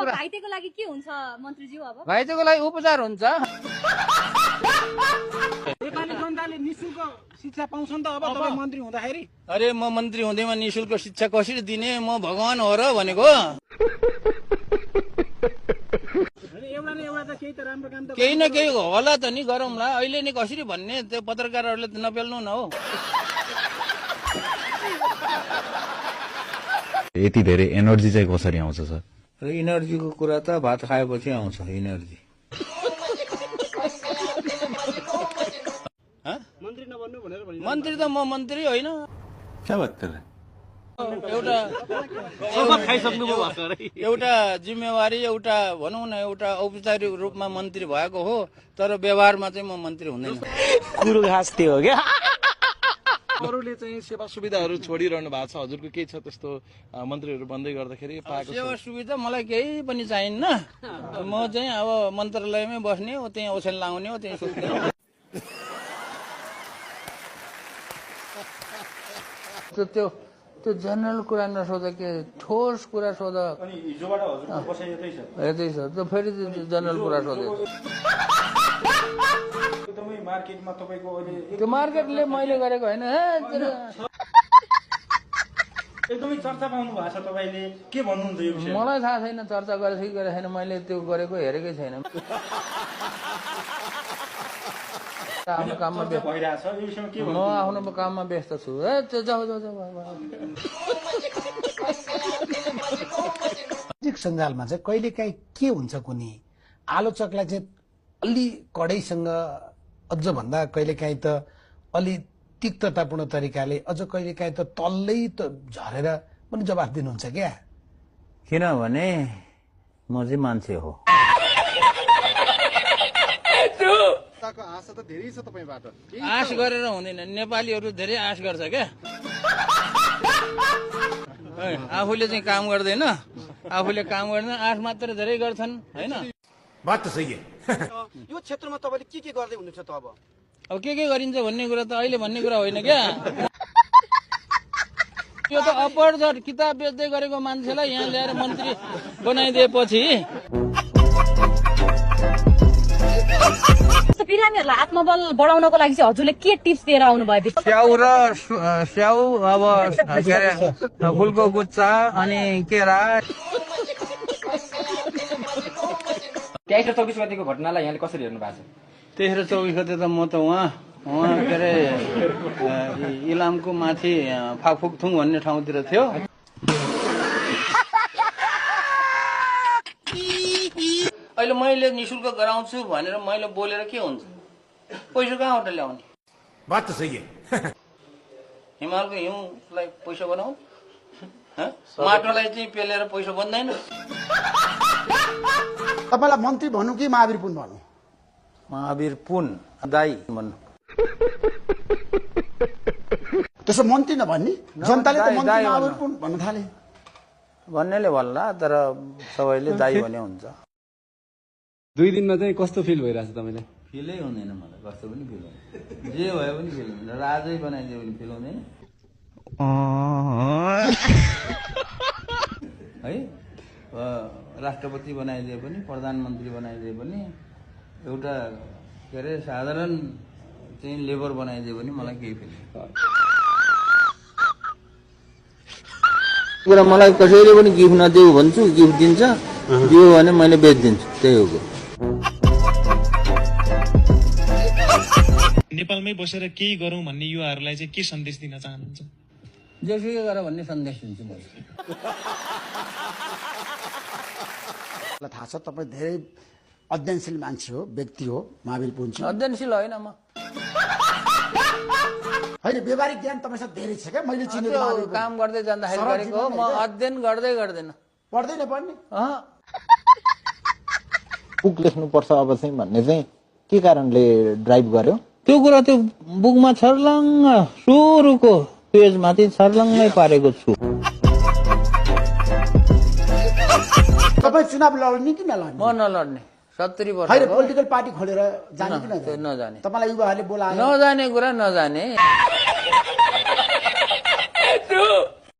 घाइतेको लागि के हुन्छ मन्त्रीज्यू? अब घाइतेको लागि उपचार हुन्छ। नेपाली जनताले निशुल्क शिक्षा पाउँछ नि त अब तपाईँ मन्त्री हुँदाखेरि? अरे म मन्त्री हुँदैमा निशुल्क शिक्षा कसरी दिने? म भगवान हो र भनेको। एउटा न एउटा त केही त राम्रो काम त केही न केही होला त नि, गरौँला। अहिले नि कसरी भन्ने, त्यो पत्रकारहरूले त नपेल्नु न हो। यति धेरै एनर्जी चाहिँ कसरी आउँछ सर? र इनर्जीको कुरा त भात खाएपछि आउँछ इनर्जी। मन्त्री नबन्नु भनेर भनिन्छ। मन्त्री त म मन्त्री होइन। एउटा जिम्मेवारी, एउटा भनौँ न, एउटा औपचारिक रूपमा मन्त्री भएको हो, तर व्यवहारमा चाहिँ म मन्त्री हुँदैन। कुरो घाँस थियो क्या। अरूले चाहिँ सेवा सुविधाहरू छोडिरहनु भएको छ, हजुरको केही छ त्यस्तो मन्त्रीहरू बन्दै गर्दाखेरि पाएको? सेवा सुविधा मलाई केही पनि चाहिन्न। म चाहिँ अब मन्त्रालयमै बस्ने हो, त्यहीँ ओछ्यान लाउने हो, त्यहीँ सुत्ने हो। त्यो जनरल कुरा नसोध, के ठोस कुरा सोध। यतै छ त, फेरि जनरल कुरा सोधे। त्यो मार्केटले मैले गरेको होइन। एकदमै चर्चा पाउनु भएको छ तपाईँले, के भन्नुहुन्छ यो विषयमा? मलाई थाहा छैन चर्चा गरेको कि गरेको छैन, मैले त्यो गरेको हेरेकै छैन। आफ्नो काममा व्यस्त भइरहेछ यो विषयमा के म आफ्नो काममा व्यस्त छु। जाऊ जाऊ जाऊ। सामाजिक सञ्जालमा चाहिँ कहिलेकाहीँ के हुन्छ कुनै आलोचकलाई चाहिँ अलि कडाइसँग, अझ भन्दा कहिलेकाहीँ त अलि तिक्ततापूर्ण तरिकाले, अझ कहिलेकाहीँ त तल्लै त झरेर पनि जवाफ दिनुहुन्छ क्या? किनभने म चाहिँ मान्छे हो। आशा त धेरै छ तपाईबाट। आश गरेर हुँदैन, नेपालीहरू धेरै आश गर्छ क्या। आफूले चाहिँ काम गर्दैन, आफूले काम गर्दैन, आश मात्र धेरै गर्छन् होइन। बात त सही है। यो क्षेत्रमा तपाईँले के गर्दै हुनुहुन्छ त? अब के गरिन्छ भन्ने कुरा त अहिले भन्ने कुरा होइन क्या। यो त अपरझट किताब बेच्दै गरेको मान्छेलाई यहाँ ल्याएर मन्त्री बनाइदिएपछि बिरामीहरूलाई आत्मबल बढाउनको लागि चाहिँ हजुरले के टिप्स दिएर आउनुभयो? स्याउ अब के अरे फुलको गुच्चा अनि केरा। तेस्रो 24 गतिको घटनालाई यहाँले कसरी हेर्नु भएको छ? तेस्रो 24 गते त म त उहाँ के अरे इलामको माथि फाकफुकथुङ भन्ने ठाउँतिर थियो। अहिले मैले निशुल्क गराउँछु भनेर मैले बोलेर के हुन्छ? पैसा कहाँबाट ल्याउने? बात त सही है। हिमालको हिउँलाई पैसा बनाऊ, माटोलाई चाहिँ पेलेर पैसा बन्दैन। तपाईँलाई मन्त्री भनौँ कि महावीर पुन भनौँ? महावीर पुन दाई भन्नु। त्यसो मन्त्री नभन्ने, जनताले त मन्त्री महावीर पुन भन्न थाले। भन्नेले भन्ला, तर सबैले दाई भने हुन्छ। 2 दिनमा चाहिँ कस्तो फिल भइरहेछ तपाईँलाई? फिलै हुँदैन मलाई, कस्तो पनि फिल हुँदैन। जे भयो पनि फिल हुँदैन, राजै बनाइदियो भने फिल हुँदैन है। राष्ट्रपति बनाइदिए पनि, प्रधानमन्त्री बनाइदिए पनि, एउटा के अरे साधारण चाहिँ लेबर बनाइदियो भने मलाई केही फिल कुरा। मलाई कसैले पनि गिफ्ट नदेऊ भन्छु, गिफ्ट दिन्छ, दियो भने मैले बेचिदिन्छु, त्यही हो। नेपालमै बसेर केही गरौँ भन्ने युवाहरूलाई चाहिँ के सन्देश दिन चाहनुहुन्छ? जेसुकै गर भन्ने सन्देश दिन्छु मैले। थाहा छ तपाईँ धेरै अध्ययनशील मान्छे हो, व्यक्ति हो महावीर पुन। अध्ययनशील होइन म, होइन व्यावहारिक ज्ञान तपाईँसँग धेरै छ क्या? मैले चिनेको काम गर्दै जाँदाखेरि गरेको हो, म अध्ययन गर्दै गर्दैन। पढ्दैन पढ्ने? बुक लेख्नुपर्छ अब चाहिँ भन्ने चाहिँ के कारणले ड्राइभ गर्यो? त्यो कुरा त्यो बुकमा छर्लङ्ग सुरुको पेजमाथि छर्लङ्गै पारेको छु। तपाईँ चुनाव लड्ने कि नलड्ने? म नलड्ने। 70 वर्ष होइन, पोलिटिकल पार्टी खोलेर जाने कि नजाने? तपाईँलाई युवाहरूले बोलाए? नजाने कुरा नजाने।